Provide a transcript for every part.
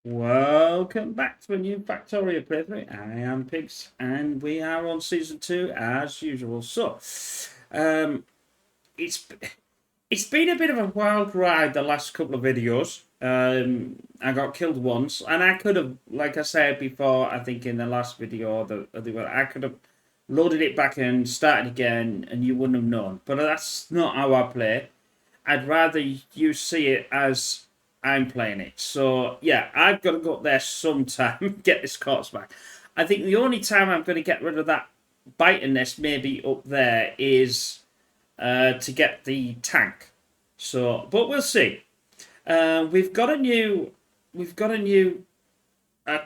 Welcome back to a new Factorio playthrough. I am Pigs, and we are on season 2 as usual. So, um, it's it's been a bit of a wild ride the last couple of videos. I got killed once, and I could have, like I said before, I think in the last video, I could have loaded it back and started again, and you wouldn't have known. But that's not how I play. I'd rather you see it as I'm playing it. So, yeah, I've got to go up there sometime, get this corpse back. I think the only time I'm going to get rid of that biting nest maybe up there is to get the tank. So, but we'll see. We've got a new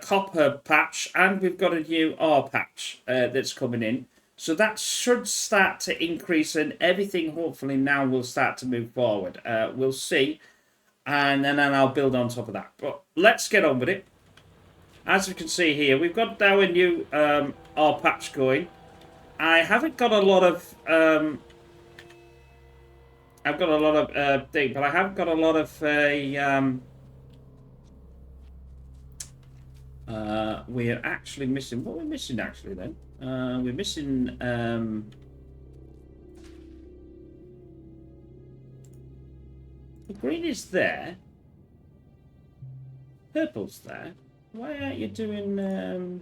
copper patch, and we've got a new ore patch that's coming in. So that should start to increase, and everything hopefully now will start to move forward. We'll see, and then I'll build on top of that. But let's get on with it. As you can see here, we've got now a new ore patch going. I haven't got a lot of I've got a lot of thing, but I haven't got a lot of we're actually missing. What we're missing actually then? We're missing the green is there. Purple's there. Why aren't you doing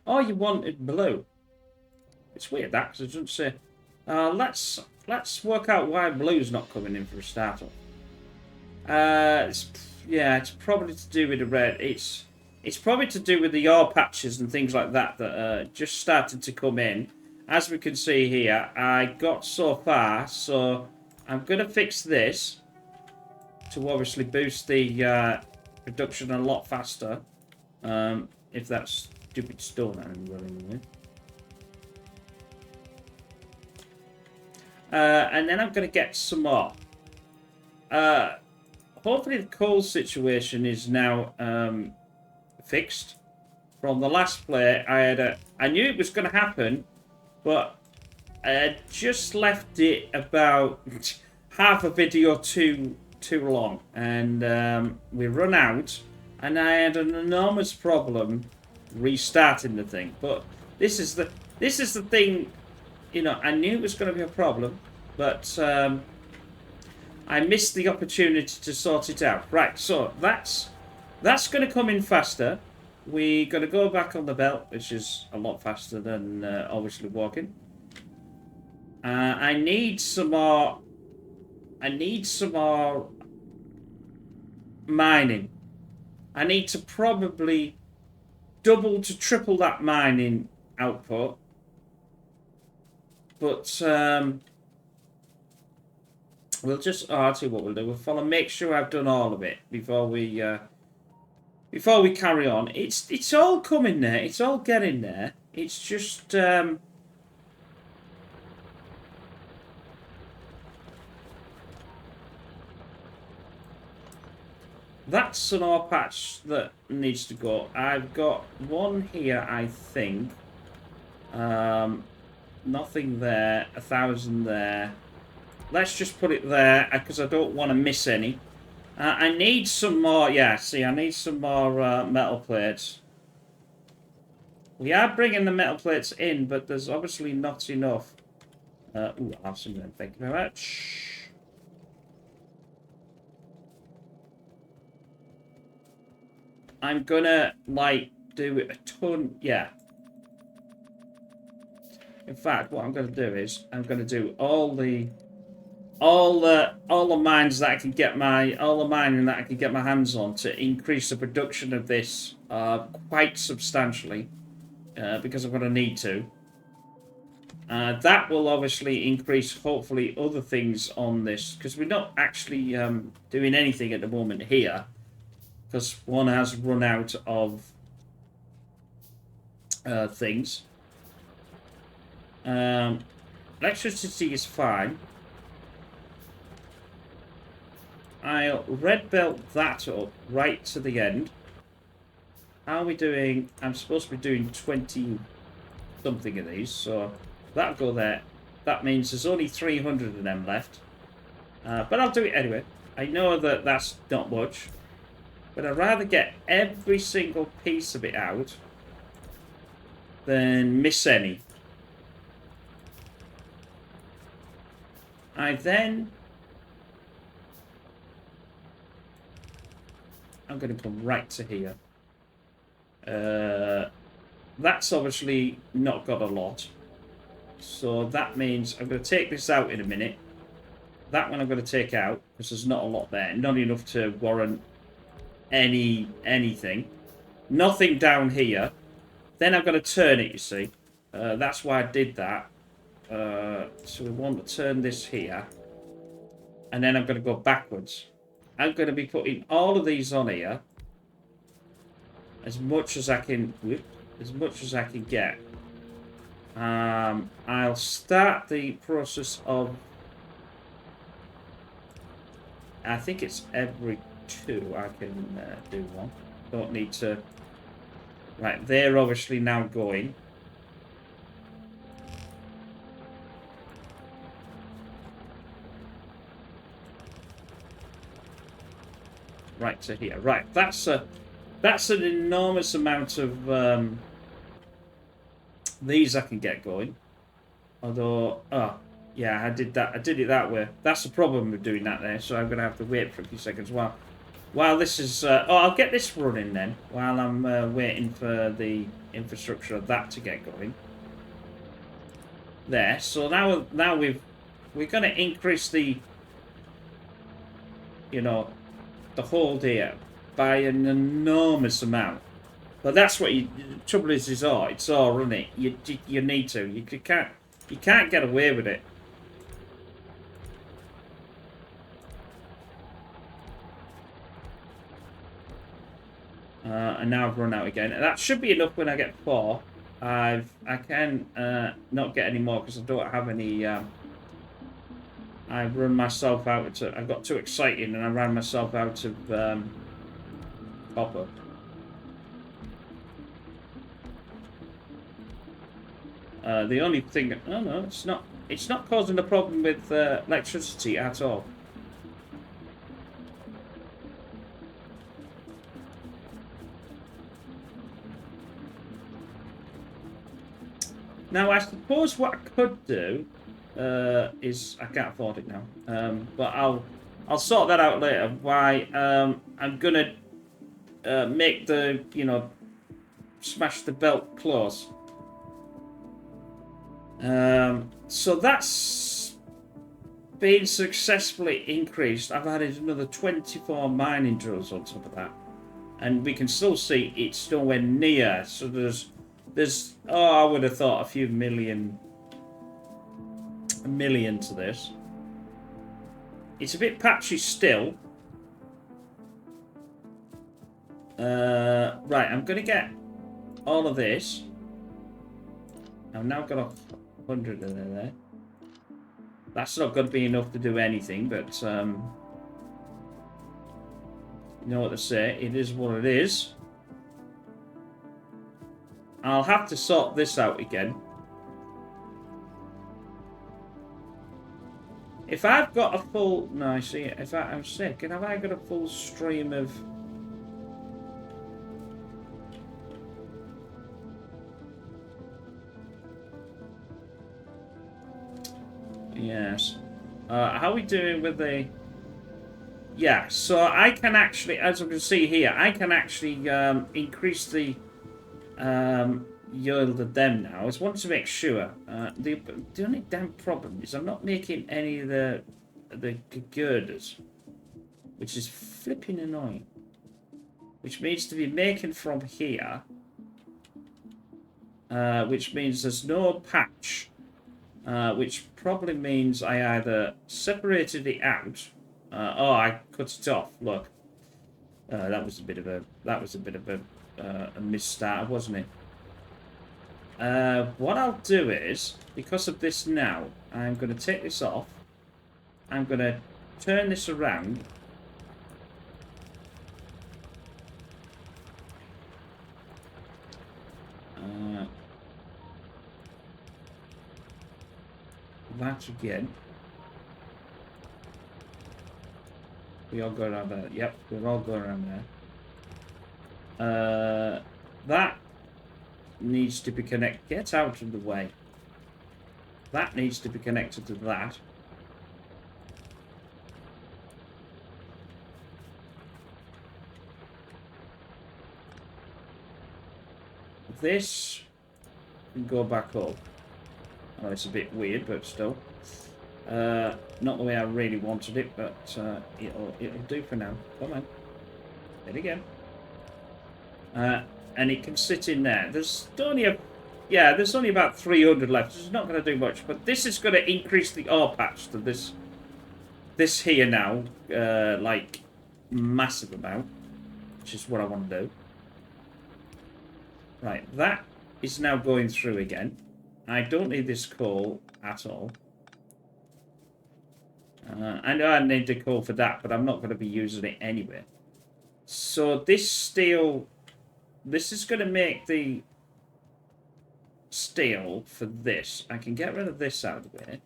oh, you wanted blue. It's weird that, because it doesn't say. Let's work out why blue's not coming in for a start off. It's probably to do with the red. It's probably to do with the ore patches and things like that that just started to come in. As we can see here, I got so far, so I'm going to fix this to obviously boost the production a lot faster. If that stupid stone I'm running with. And then I'm going to get some more. Hopefully the coal situation is now fixed. From the last play, I knew it was going to happen, but I had just left it about half a video too long, and we run out, and I had an enormous problem restarting the thing. But this is the thing. You know, I knew it was going to be a problem, but I missed the opportunity to sort it out. Right, so that's going to come in faster. We're going to go back on the belt, which is a lot faster than obviously walking. I need some more. I need some more mining. I need to probably double to triple that mining output. But we'll just I'll tell you what we'll do. We'll follow. Make sure I've done all of it before we carry on. It's all coming there. It's all getting there. It's just that's an ore patch that needs to go. I've got one here, I think. Nothing there. 1,000 there. Let's just put it there because I don't want to miss any. I need some more. Yeah, see, I need some more metal plates. We are bringing the metal plates in, but there's obviously not enough. Ooh, I'll have some of them. Thank you very much. I'm gonna like do a ton. Yeah. In fact, what I'm going to do is I'm going to do all the mines that I can get all the mining that I can get my hands on to increase the production of this quite substantially because I'm going to need to. That will obviously increase hopefully other things on this because we're not actually doing anything at the moment here because one has run out of things. Electricity is fine. I'll red belt that up right to the end. How are we doing? I'm supposed to be doing 20 something of these, so that'll go there. That means there's only 300 of them left. But I'll do it anyway. I know that that's not much, but I'd rather get every single piece of it out than miss any. I'm going to come right to here. That's obviously not got a lot. So that means I'm going to take this out in a minute. That one I'm going to take out because there's not a lot there. Not enough to warrant anything. Nothing down here. Then I'm going to turn it, you see. That's why I did that. So we want to turn this here. And then I'm going to go backwards. I'm going to be putting all of these on here. As much as I can... As much as I can get. I'll start the process of... I think it's every 2 I can do one. Don't need to... Right, they're obviously now going. Right to here. Right, that's an enormous amount of these I can get going. Although, oh, yeah, I did it that way. That's the problem with doing that there, so I'm going to have to wait for a few seconds while this is... I'll get this running then, while I'm waiting for the infrastructure of that to get going. There, so now we're going to increase the, you know, the hold here by an enormous amount. But that's what the trouble is it's all, isn't it? You need to. You can't get away with it. And now I've run out again. That should be enough when I get 4. I can not get any more because I don't have any. I've run myself out. I got too excited and I ran myself out of copper. The only thing... Oh no, it's not. It's not causing a problem with electricity at all. Now, I suppose what I could do is... I can't afford it now. But I'll sort that out later. Why I'm going to make the, you know, smash the belt close. So that's been successfully increased. I've added another 24 mining drills on top of that. And we can still see it's nowhere near. So there's I would have thought a million to this. It's a bit patchy still. Right, I'm going to get all of this. I've now got 100 in there. That's not going to be enough to do anything, but you know what to say. It is what it is. I'll have to sort this out again. If I've got a full... No, I see. If I'm sick, and have I got a full stream of... Yes. How are we doing with the... Yeah, so I can actually, as you can see here, I can actually increase the yield of them now. I just want to make sure. The only damn problem is I'm not making any of the girders, which is flipping annoying. Which means to be making from here, which means there's no patch. Which probably means I either separated it out, I cut it off. Look, that was a bit of a misstart, wasn't it? What I'll do is, because of this now, I'm going to take this off. I'm going to turn this around. That again. We all go around there. Yep, we're all going around there. That needs to be connected. Get out of the way. That needs to be connected to that. This can go back up. Oh, it's a bit weird, but still. Not the way I really wanted it, but it'll do for now. Come on. There you go. And it can sit in there. There's only there's only about 300 left. It's not going to do much, but this is going to increase the ore patch to this here now, like massive amount, which is what I want to do. Right, that is now going through again. I don't need this coal at all. I know I need the coal for that, but I'm not going to be using it anyway. So this steel, this is going to make the steel for this. I can get rid of this out of the way.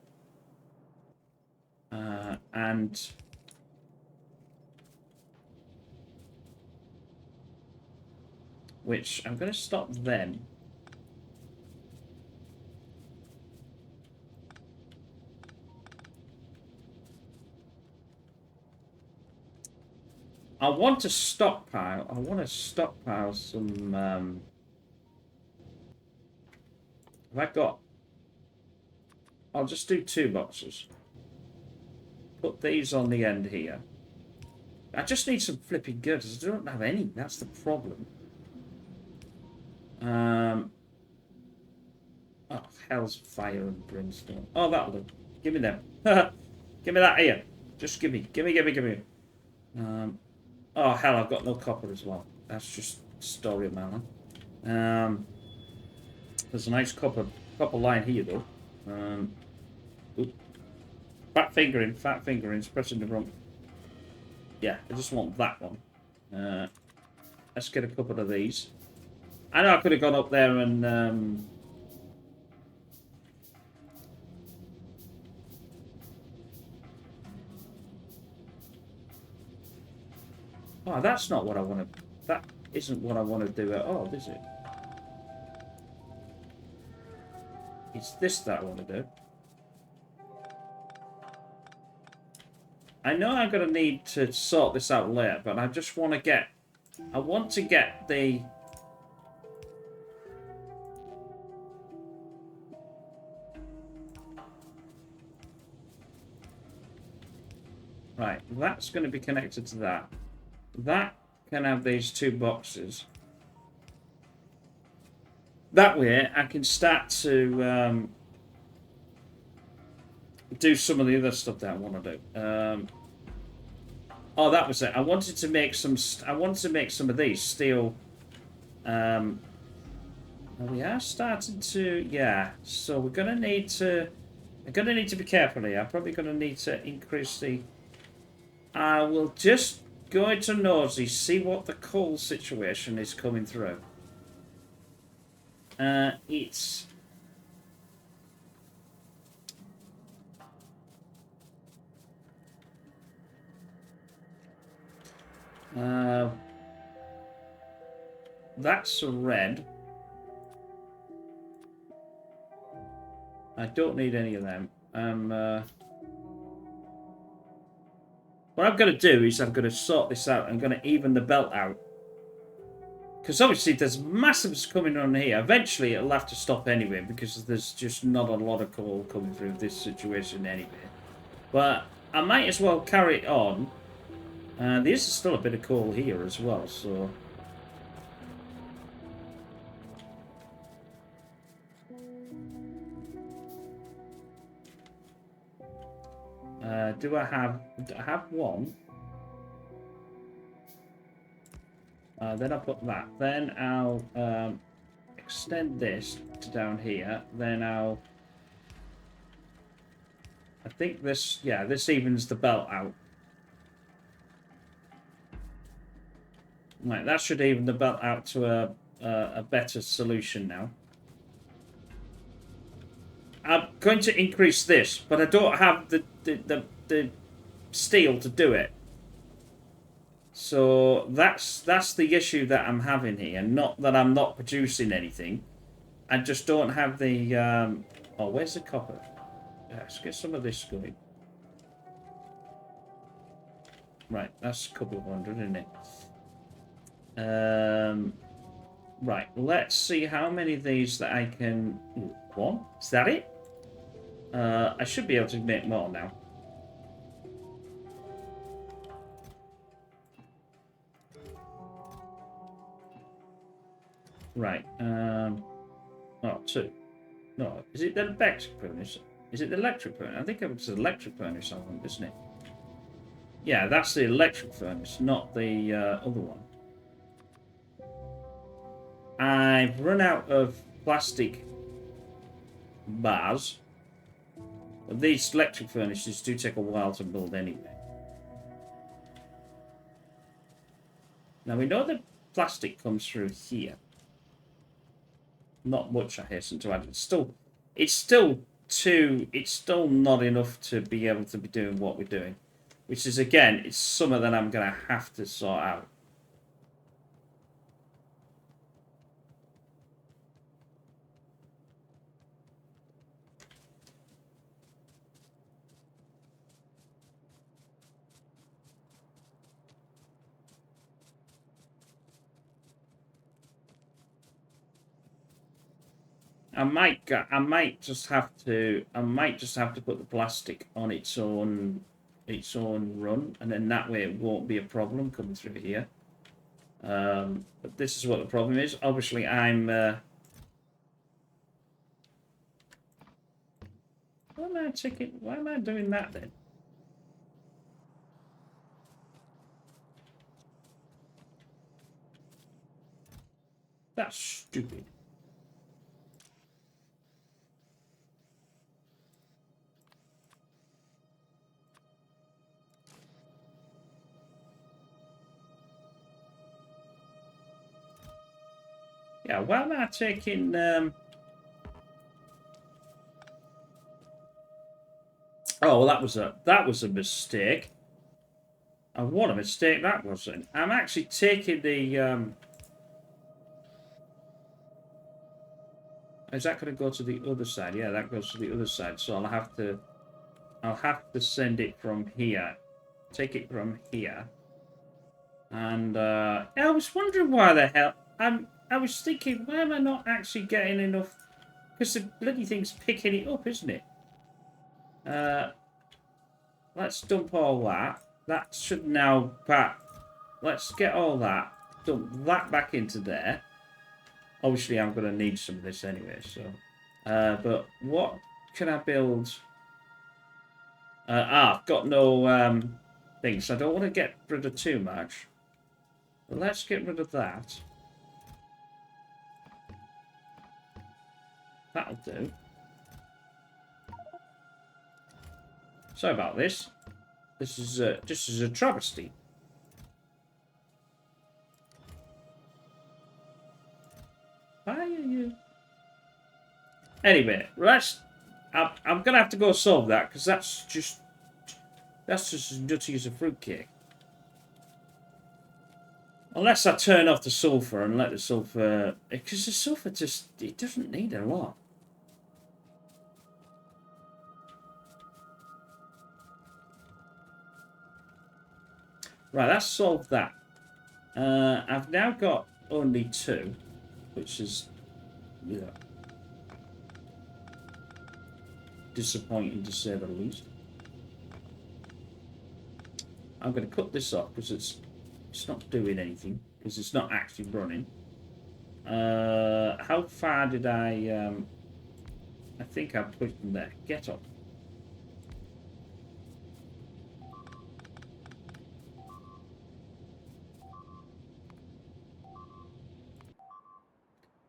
And which I'm going to stop them. I want to stockpile. I want to stockpile some. Have I got? I'll just do 2 boxes. Put these on the end here. I just need some flipping goods. I don't have any. That's the problem. Oh, hell's fire and brimstone. Oh, that'll do. Give me them. Give me that here. Just give me. Oh, hell, I've got no copper as well. That's just story of my life. There's a nice copper line here, though. Fat fingerings, pressing the wrong. Yeah, I just want that one. Let's get a couple of these. I know I could have gone up there and... Oh, that's not what I want to... That isn't what I want to do at all, is it? It's this that I want to do. I know I'm going to need to sort this out later, but I just want to get... I want to get the... Right, that's going to be connected to that. That can have these 2 boxes. That way, I can start to do some of the other stuff that I want to do. Oh, that was it. I wanted to make some. I wanted to make some of these steel. Well, we are starting to. Yeah. So we're gonna need to. I'm gonna need to be careful here. I'm probably gonna need to increase the. I will just go into Nosy, see what the coal situation is coming through. It's... that's a red. I don't need any of them. What I'm going to do is I'm going to sort this out. I'm going to even the belt out. Because obviously there's massives coming on here. Eventually it'll have to stop anyway because there's just not a lot of coal coming through this situation anyway. But I might as well carry it on. There's still a bit of coal here as well, so... do I have one? Then I'll put that. Then I'll extend this to down here. Then I'll... I think this... Yeah, this evens the belt out. Right, that should even the belt out to a better solution now. I'm going to increase this, but I don't have the steel to do it. So that's the issue that I'm having here. Not that I'm not producing anything. I just don't have the... Oh, where's the copper? Let's get some of this going. Right, that's a couple of hundred, isn't it? Right, let's see how many of these that I can... Ooh, one? Is that it? I should be able to make more now. Right, oh, two. No, is it the electric furnace? Is it the electric furnace? I think it was the electric furnace, I think, isn't it? Yeah, that's the electric furnace, not the other one. I've run out of plastic bars. But these electric furnaces do take a while to build anyway. Now we know that plastic comes through here. Not much, I hasten to add. It's still not enough to be able to be doing what we're doing. Which is, again, it's something that I'm going to have to sort out. I might just have to put the plastic on its own run, and then that way it won't be a problem coming through here. But this is what the problem is. Obviously, why am I doing that then? That's stupid. Yeah, why am I taking... Oh, well, that was a mistake. And what a mistake that was. I'm actually taking the... Is that going to go to the other side? Yeah, that goes to the other side. So I'll have to send it from here. Take it from here. And yeah, I was wondering why the hell... I was thinking, why am I not actually getting enough... Because the bloody thing's picking it up, isn't it? Let's dump all that. That should now... Let's get all that. Dump that back into there. Obviously, I'm going to need some of this anyway, so... but what can I build? I've got no things. I don't want to get rid of too much. But let's get rid of that. That'll do. Sorry about this. This is a travesty. Why are you? Anyway, I'm gonna have to go solve that because that's just as nutty as a fruitcake. Unless I turn off the sulfur and let the sulfur, because the sulfur it doesn't need a lot. Right, that's solved that. I've now got only 2, which is, yeah, disappointing to say the least. I'm going to cut this off because it's not doing anything because it's not actually running. How far did I think I put them there. Get up.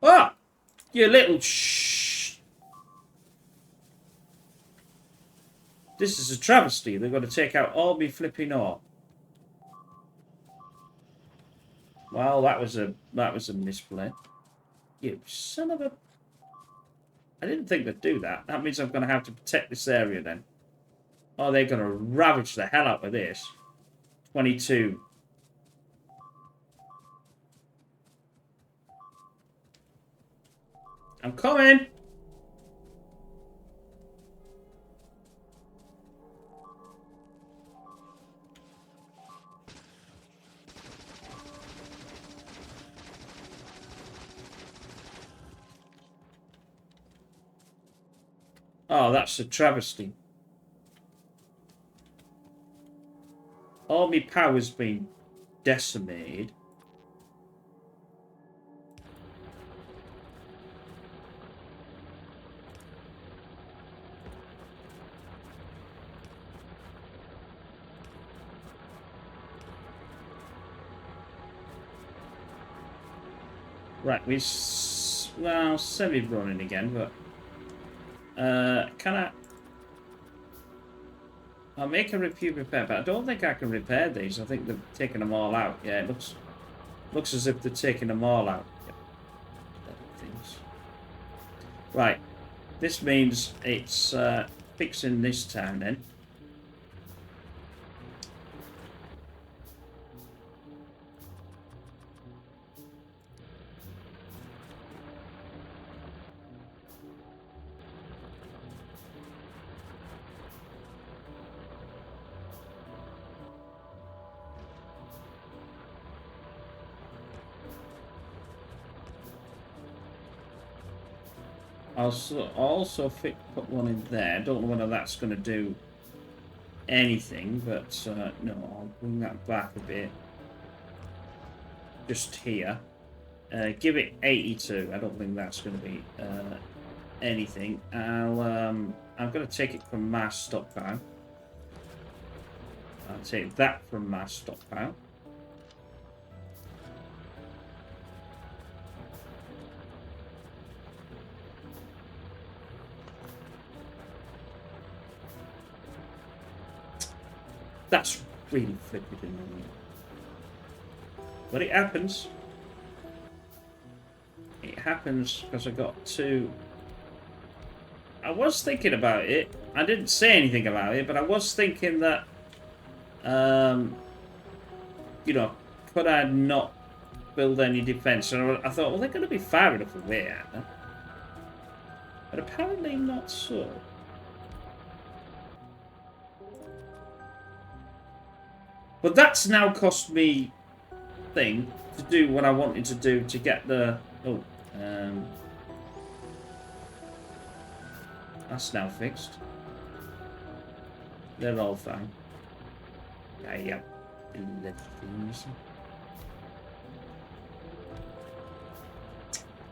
Ah! You little shh. This is a travesty. They've got to take out all me flipping ore. Well, that was a misplay. You son of a... I didn't think they'd do that. That means I'm going to have to protect this area then. Oh, they're going to ravage the hell out of this. 22. I'm coming. Oh, that's a travesty. All my power's been decimated. Right, well, semi-running again, but can I? I'll make a repair, but I don't think I can repair these. I think they've taken them all out. Yeah, it looks as if they're taking them all out. Yep. Things. Right, this means it's fixing this town then. I'll also put one in there. I don't know whether that's going to do anything, but no, I'll bring that back a bit. Just here. Give it 82. I don't think that's going to be anything. I'm going to take it from my stockpile. I'll take that from my stockpile. That's really flipping annoying. But it happens. It happens because I got two. I was thinking about it. I didn't say anything about it, but I was thinking that, you know, could I not build any defense? And I thought, well, they're going to be far enough away, aren't they? But apparently not so. But that's now cost me thing to do what I wanted to do to get the... Oh, that's now fixed. They're all fine. Yeah.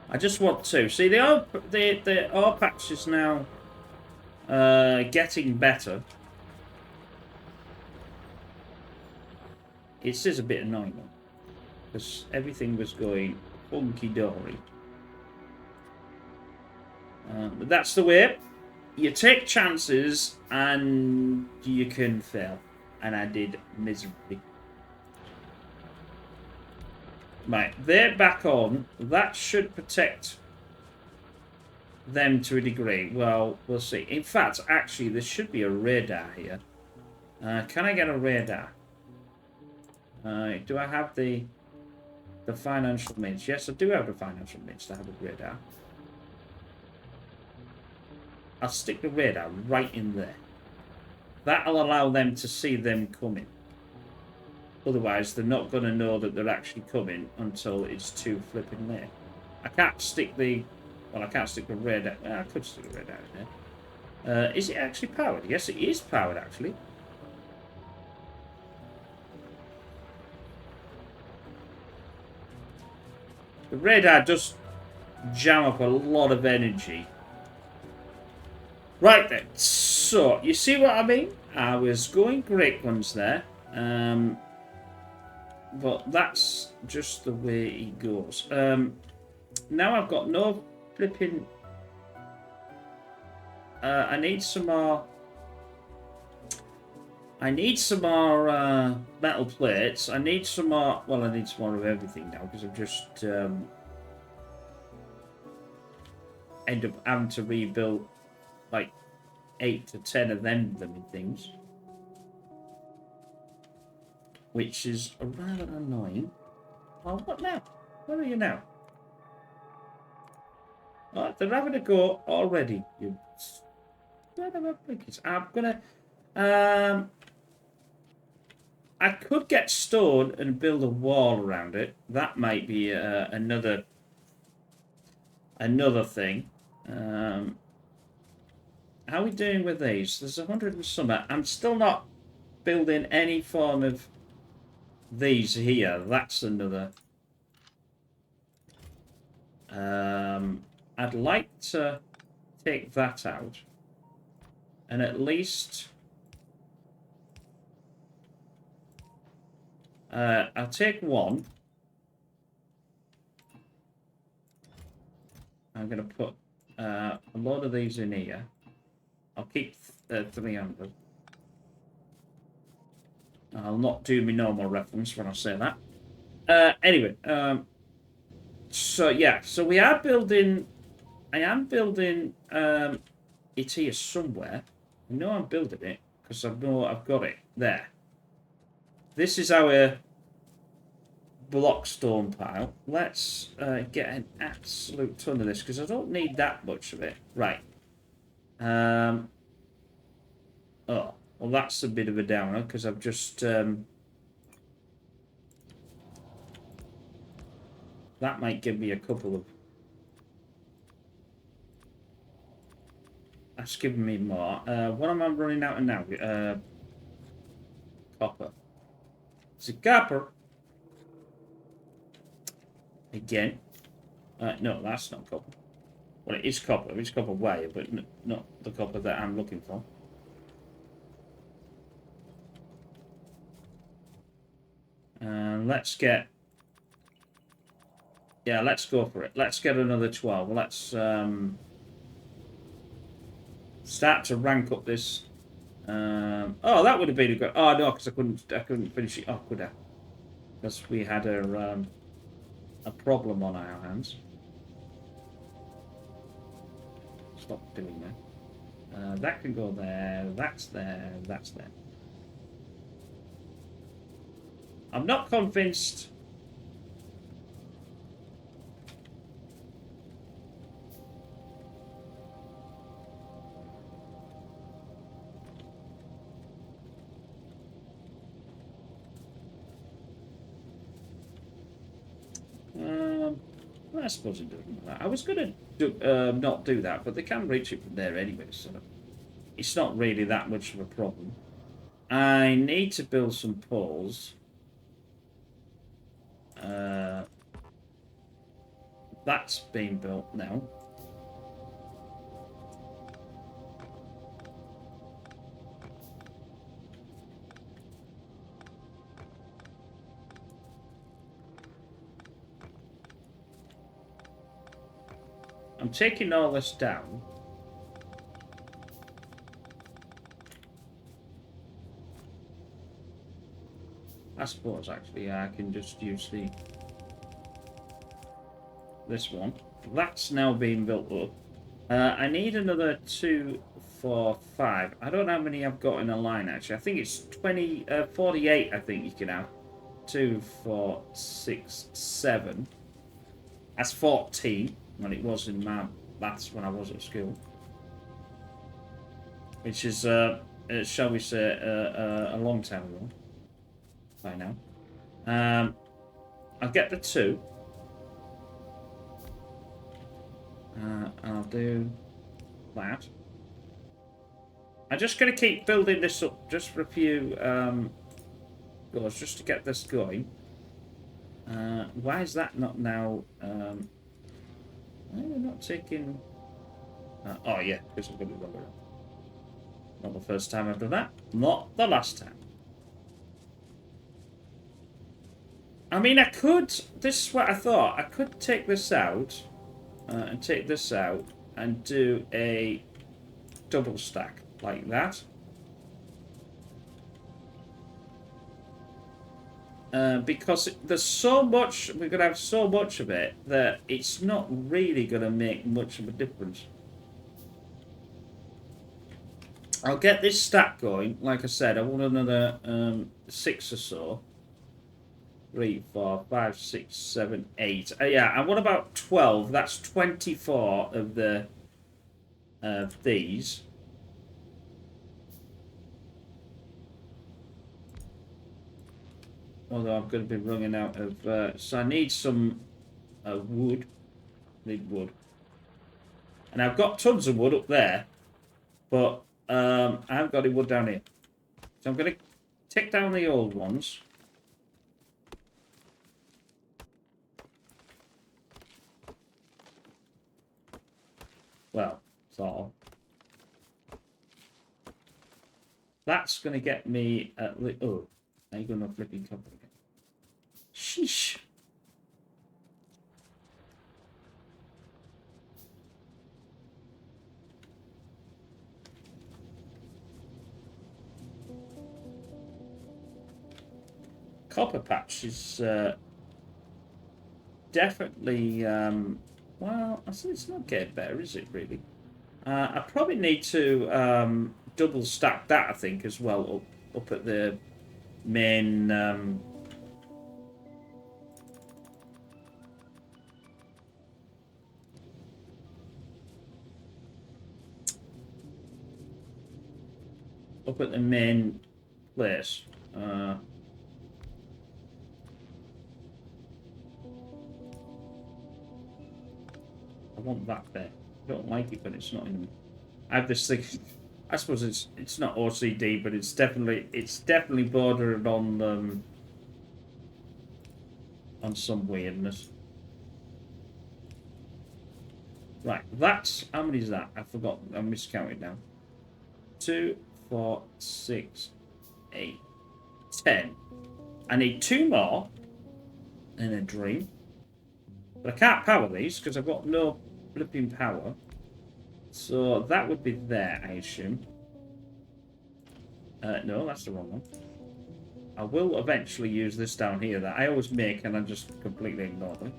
I just want to see the ore patch is now getting better. It's just a bit annoying because everything was going funky dory. But that's the way. You take chances and you can fail. And I did miserably. Right, they're back on. That should protect them to a degree. Well, we'll see. In fact, actually, there should be a radar here. Can I get a radar? Do I have the financial means? Yes, I do have the financial means to have a radar. I'll stick the radar right in there. That'll allow them to see them coming. Otherwise, they're not going to know that they're actually coming until it's too flipping late. I can't stick the... Well, I can't stick the radar... Well, I could stick the radar in there. Is it actually powered? Yes, it is powered, actually. The radar does jam up a lot of energy. Right then, so, you see what I mean? I was going great guns there. But that's just the way it goes. Now I've got no flipping... I need some more... metal plates. I need some more... Well, I need some more of everything now because I've just end up having to rebuild like 8 to 10 of them and things. Which is rather annoying. Oh, what now? Where are you now? Oh, they're having a go already. You son of a blinkies. I'm gonna. Um, I could get stone and build a wall around it. That might be another thing. How are we doing with these? There's 100 and some. I'm still not building any form of these here. That's another. I'd like to take that out. And at least... I'll take one. I'm going to put a load of these in here. I'll keep 300. I'll not do my normal reference when I say that. Anyway, so yeah, so we are building... I am building it here somewhere. I know I'm building it because I know I've got it there. This is our block stone pile. Let's get an absolute ton of this because I don't need that much of it. Right. Oh, well, that's a bit of a downer because I've just... that might give me a couple of... That's giving me more. What am I running out of now? Copper. Is it copper? Again. No, that's not copper. Well, it is copper. It's copper wire, but not the copper that I'm looking for. Let's get... Yeah, let's go for it. Let's get another 12. Let's start to rank up this. Oh, that would have been a good... Oh, no, because I couldn't finish it off, could I? Because we had a problem on our hands. Stop doing that. That can go there. That's there. That's there. I'm not convinced. I suppose it doesn't matter. I was going to not do that, but they can reach it from there anyway, so it's not really that much of a problem. I need to build some poles. That's being built now. I'm taking all this down. I suppose actually I can just use this one. That's now being built up. I need another 2, 4, 5. I don't know how many I've got in a line actually. I think it's 48. I think you can have 2, 4, 6, 7. That's 14 when it was in my maths when I was at school, which is shall we say a long time ago by now. I'll get the 2. I'll do that. I'm just going to keep building this up just for a few goals, just to get this going. Why is that not now? We're not taking... oh yeah, because I've got it wrong around. Not the first time I've done that. Not the last time. I mean, I could... This is what I thought. I could take this out... and take this out and do a double stack like that. Because there's so much, we're going to have so much of it that it's not really going to make much of a difference. I'll get this stack going. Like I said, I want another 6 or so. 3, 4, 5, 6, 7, 8. Yeah, and what about 12? That's 24 of the of these. Although I'm going to be running out of... so I need some wood. Need wood. And I've got tons of wood up there. But I haven't got any wood down here. So I'm going to take down the old ones. Well, sort of. That's going to get me at... Oh, now you're going to flipping copper again. Sheesh. Copper patch is definitely... well, it's not getting better, is it, really? I probably need to double stack that, I think, as well, up at the main... up at the main place. I want that there. I don't like it, but it's not in. I have this thing. I suppose it's not OCD, but it's definitely bordering on some weirdness. Right, that's how many is that? I forgot. I miscounted now. 2, 4, 6, 8, 10. I need 2 more in a dream. But I can't power these because I've got no flipping power. So that would be there, I assume. No, that's the wrong one. I will eventually use this down here that I always make and I just completely ignore them.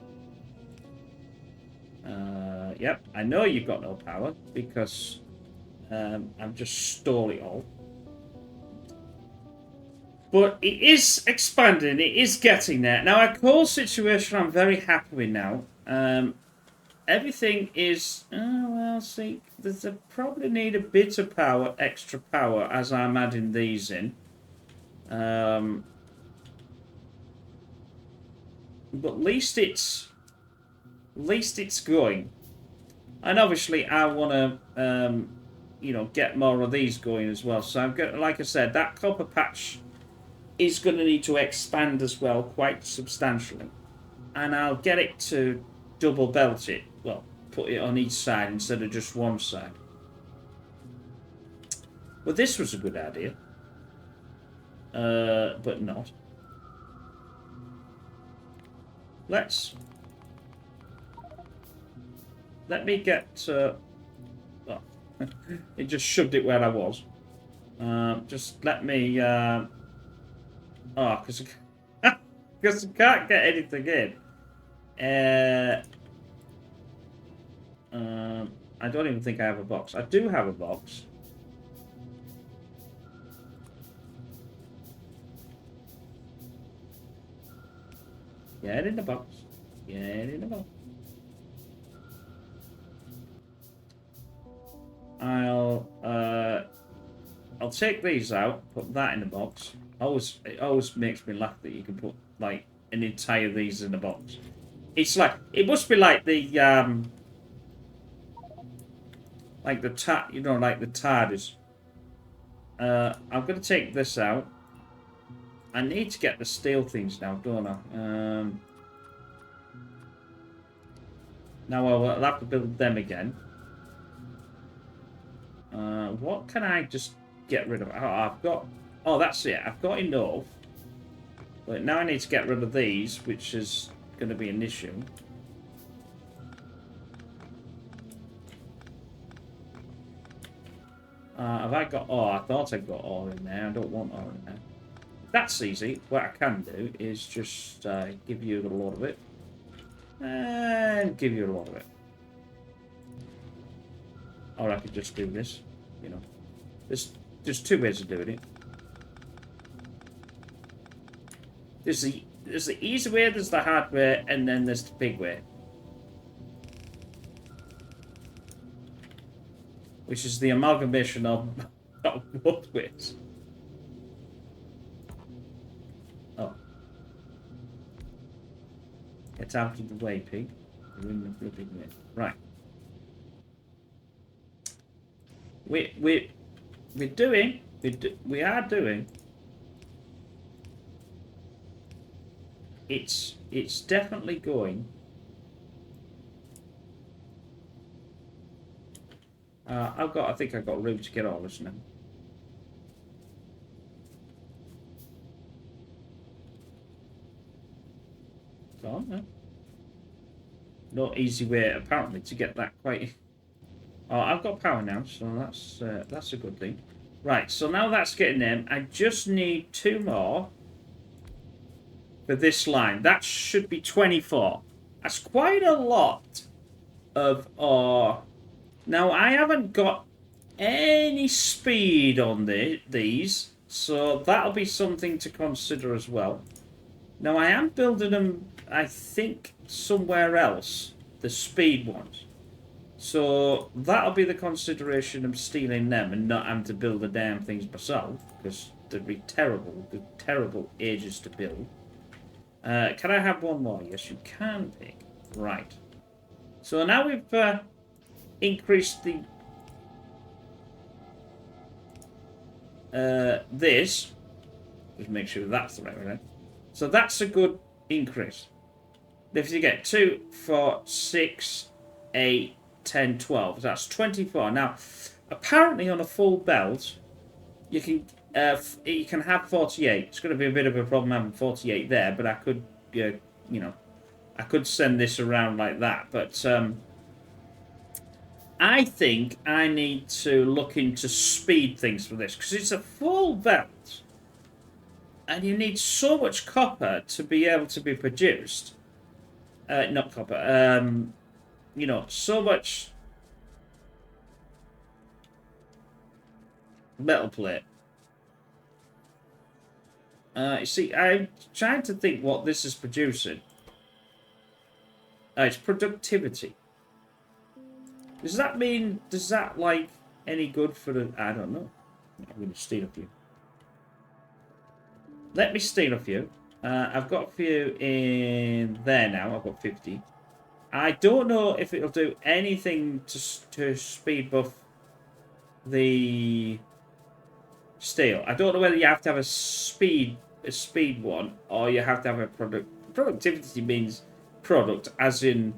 Yep, I know you've got no power because I've just stole it all. But it is expanding, it is getting there. Now, our core situation I'm very happy with now. Everything is... Oh, well, see, there's probably need a bit of power, extra power, as I'm adding these in. But at least it's going. And obviously, I want to, you know, get more of these going as well. So I've got, like I said, that copper patch is going to need to expand as well, quite substantially. And I'll get it to double belt it. Well, put it on each side instead of just one side. Well, this was a good idea. But not. Let me get... well, it just shoved it where I was. Just let me... oh, because I can't get anything in. I don't even think I have a box. I do have a box. Get in the box. Get in the box. I'll take these out, put that in the box. It always makes me laugh that you can put like an entire these in the box. It's like it must be like the like the TARDIS. I'm gonna take this out. I need to get the steel things now, don't I? Now I'll have to build them again. What can I just get rid of? Oh, I've got... Oh, that's it. I've got enough. But now I need to get rid of these, which is going to be an issue. Have I got ore? I thought I got ore in there. I don't want ore in there. That's easy. What I can do is just give you a lot of it. And give you a lot of it. Or I could just do this, you know. There's 2 ways of doing it. This is the there's the easy way, there's the hard way, and then there's the big way. Which is the amalgamation of both ways. Oh. Get out of the way, pig. You're in the flipping way. Right. We are doing. It's definitely going. I think I've got room to get all this now. Go on, then. No easy way, apparently, to get that quite. Oh, I've got power now, so that's a good thing. Right, so now that's getting in. I just need 2 more for this line. That should be 24. That's quite a lot of Now, I haven't got any speed on these, so that'll be something to consider as well. Now, I am building them, I think, somewhere else, the speed ones. So that'll be the consideration of stealing them and not having to build the damn things myself, because they'd be terrible ages to build. Can I have one more? Yes, you can, pig. Right. So now we've increased the this. Just make sure that's the right way. So that's a good increase. If you get 2, 4, 6, 8, 10, 12, that's 24. Now, apparently on a full belt, you can have 48. It's going to be a bit of a problem having 48 there, but I could, you know, I could send this around like that. But I think I need to look into speed things for this, because it's a full belt, and you need so much copper to be able to be produced. Not copper. You know, so much metal plate. You see, I'm trying to think what this is producing. It's productivity. Does that like any good for the? I don't know. I'm going to steal a few. Let me steal a few. I've got a few in there now. I've got 50. I don't know if it'll do anything to speed buff the steel. I don't know whether you have to have a speed one, or you have to have a product. Productivity means product, as in,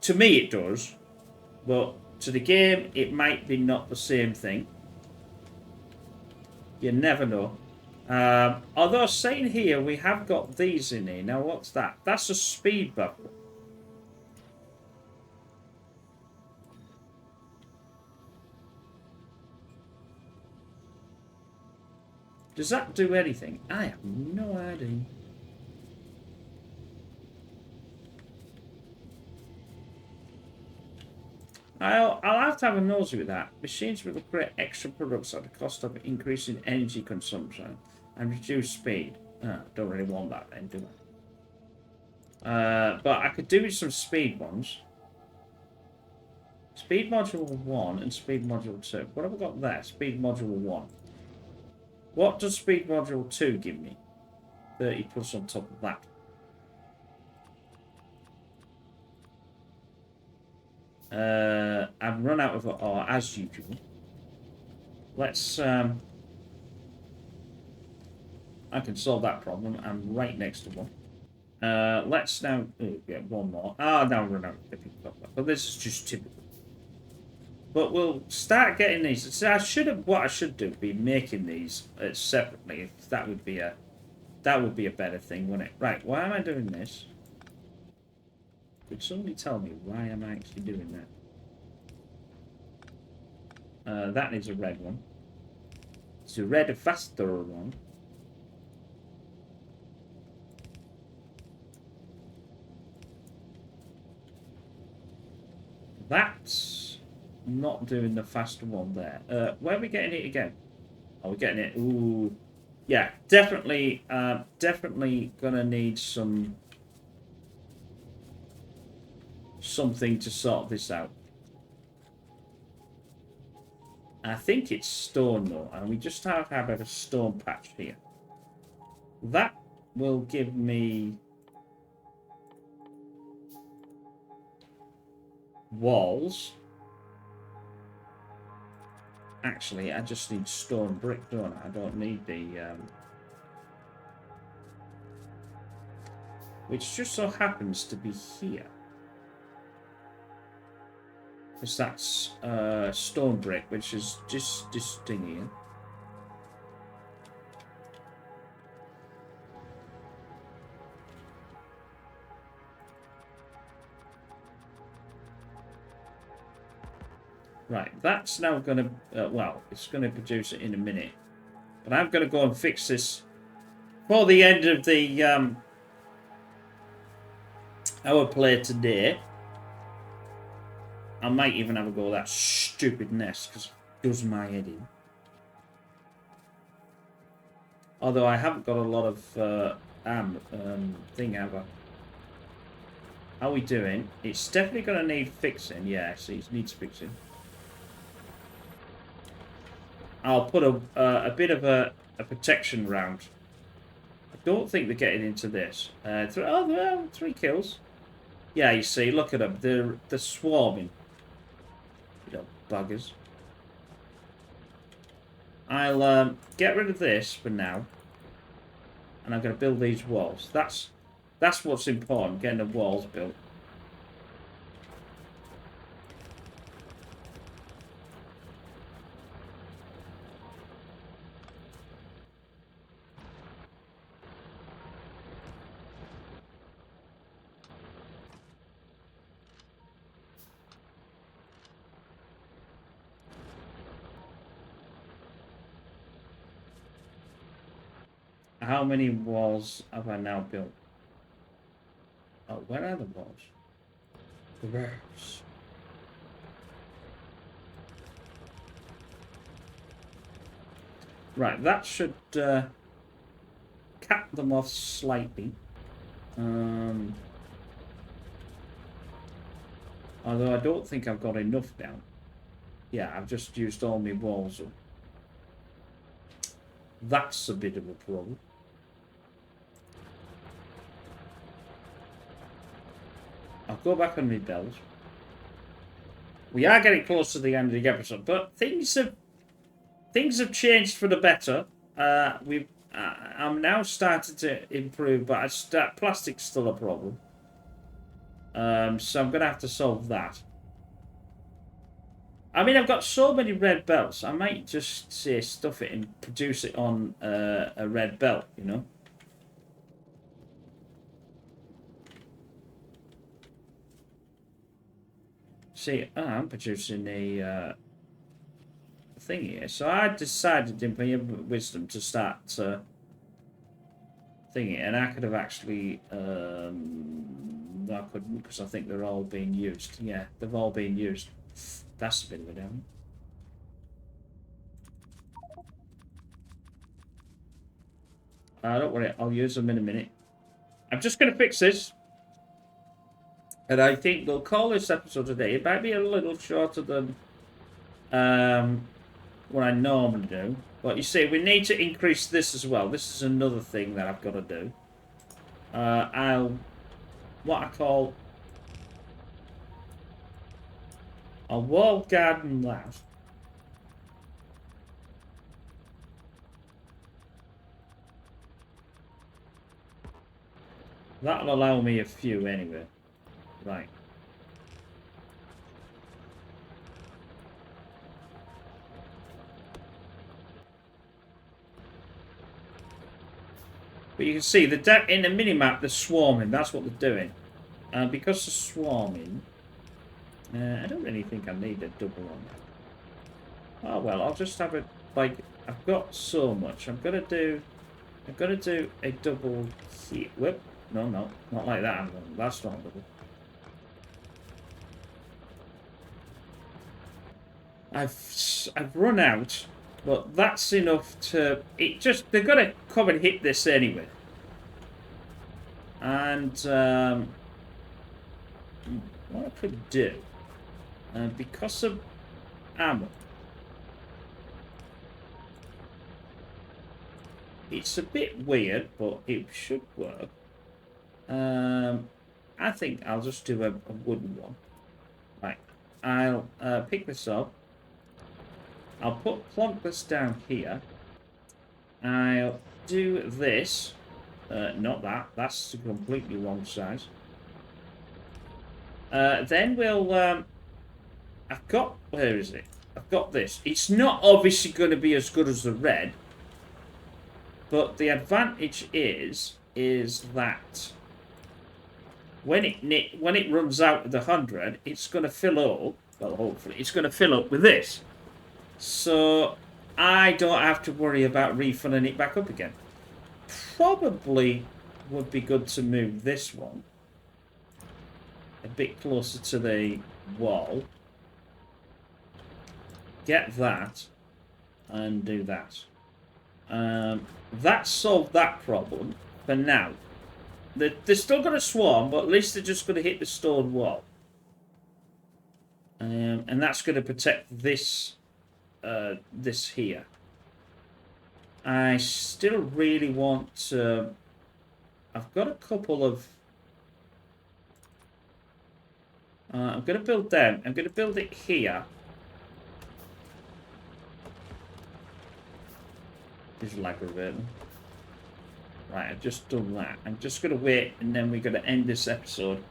to me it does, but to the game it might be not the same thing. You never know. Although saying here we have got these in here. Now what's that? That's a speed buff. Does that do anything? I have no idea. I'll have to have a nosy with that. Machines will create extra products at the cost of increasing energy consumption and reduce speed. Don't really want that then, do I? But I could do with some speed ones. Speed module 1 and speed module 2. What have I got there? Speed module 1. What does speed module 2 give me? 30 plus on top of that. I've run out of ore as usual. Let's I can solve that problem. I'm right next to one. Let's now get one more. Now we've run out of dipping copper. But this is just typical. But we'll start getting these. So what I should do be making these separately. That would be a better thing, wouldn't it? Right, why am I doing this? Could somebody tell me why am I actually doing that? That needs a red one. It's a red faster one. That's not doing the faster one there. Where are we getting it again? Oh, we're getting it. Ooh. Yeah, definitely, definitely gonna need something to sort this out. I think it's stone though, and we just have a stone patch here. That will give me walls. Actually, I just need stone brick, don't I? I don't need the... which just so happens to be here. Because that's stone brick, which is just this thing here. Right, that's now going to... well, it's going to produce it in a minute. But I'm going to go and fix this for the end of the our play today. I might even have a go at that stupid nest, because it does my head in. Although I haven't got a lot of thing, have I? How are we doing? It's definitely going to need fixing. Yeah, see, it needs fixing. I'll put a bit of a protection round. I don't think they're getting into this. Oh, 3 kills. Yeah, you see, look at them. They're swarming. You buggers. I'll get rid of this for now. And I'm going to build these walls. That's what's important, getting the walls built. How many walls have I now built? Oh, where are the walls? Gross. Right, that should cap them off slightly. Although I don't think I've got enough now. Yeah, I've just used all my walls up. That's a bit of a problem. I'll go back on my bells. We are getting close to the end of the episode, but things have changed for the better. I'm now starting to improve, but plastic's still a problem. So I'm gonna have to solve that. I mean, I've got so many red belts. I might just say stuff it and produce it on a red belt, you know. See, I'm producing a thing here. So I decided in my wisdom to start thingy, and I could have actually... I couldn't, because I think they're all being used. Yeah, they've all been used. That's a bit of a down. Don't worry, I'll use them in a minute. I'm just going to fix this. And I think we'll call this episode today. It might be a little shorter than what I normally do. But you see, we need to increase this as well. This is another thing that I've got to do. I'll wall garden that. That'll allow me a few anyway. Right. But you can see in the minimap they're swarming. That's what they're doing. Because they're swarming, I don't really think I need a double on that. Oh well, I'll just have it like I've got so much. I'm gonna do a double here. Whoop. No, not like that. That's not a double. I've run out But that's enough to... they're going to come and hit this anyway. And what I could do, because of ammo, it's a bit weird, but it should work. I think I'll just do a wooden one. Right, I'll pick this up. I'll plonk this down here. I'll do this. Not that. That's the completely wrong size. Then we'll... I've got... Where is it? I've got this. It's not obviously going to be as good as the red. But the advantage is that when it runs out of the 100, it's going to fill up. Well, hopefully, it's going to fill up with this. So I don't have to worry about refilling it back up again. Probably would be good to move this one a bit closer to the wall. Get that and do that. That solved that problem for now. They're still going to swarm, but at least they're just going to hit the stone wall. And that's going to protect this this here. I still really want to... I've got a couple of... I'm going to build them. I'm going to build it here. This is aggravating. Right, I've just done that. I'm just going to wait, and then we're going to end this episode.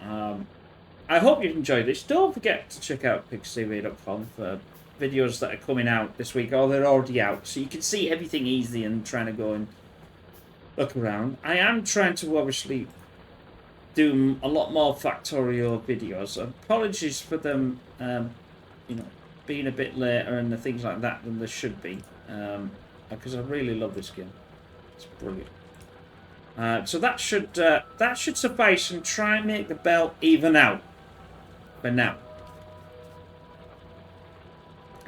I hope you've enjoyed this. Don't forget to check out pixtv.com for videos that are coming out this week, or they're already out, so you can see everything easy and trying to go and look around. I am trying to obviously do a lot more Factorio videos. Apologies for them, you know, being a bit later and the things like that than there should be, because I really love this game. It's brilliant. So that should suffice, and try and make the belt even out for now.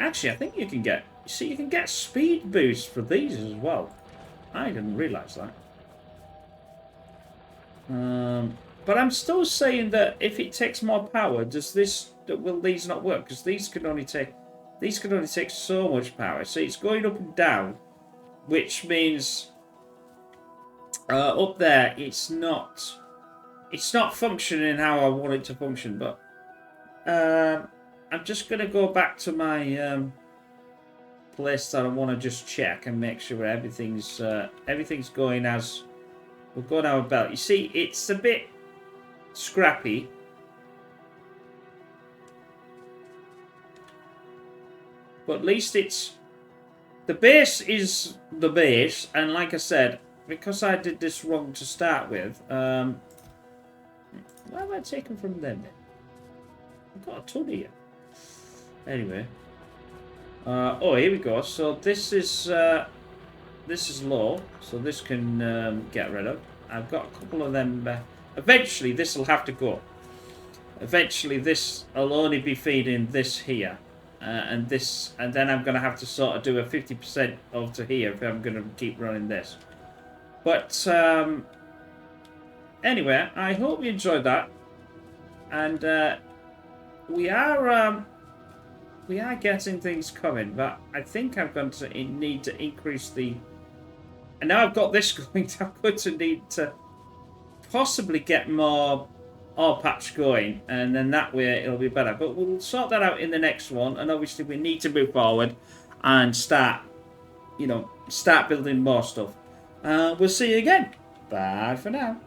Actually, I think you can get... See, you can get speed boosts for these as well. I didn't realise that. But I'm still saying that if it takes more power, will these not work? Because these can only take so much power. So it's going up and down, which means up there it's not functioning how I want it to function. But I'm just going to go back to my place that I want to just check and make sure everything's going as we're going our belt. You see, it's a bit scrappy. But at least the base is the base, and like I said, because I did this wrong to start with, where have I taken from them then? I've got a ton here. Anyway. Oh, here we go. So this is low, so this can get rid of. I've got a couple of them. Eventually, this will have to go. Eventually, this will only be feeding this here, and then I'm going to have to sort of do a 50% over to here if I'm going to keep running this. But anyway, I hope you enjoyed that, and we are getting things coming, but I think I'm going to need to increase the... And now I've got this going, I'm going to need to possibly get more ore patch going, and then that way it'll be better. But we'll sort that out in the next one, and obviously we need to move forward and start building more stuff. We'll see you again. Bye for now.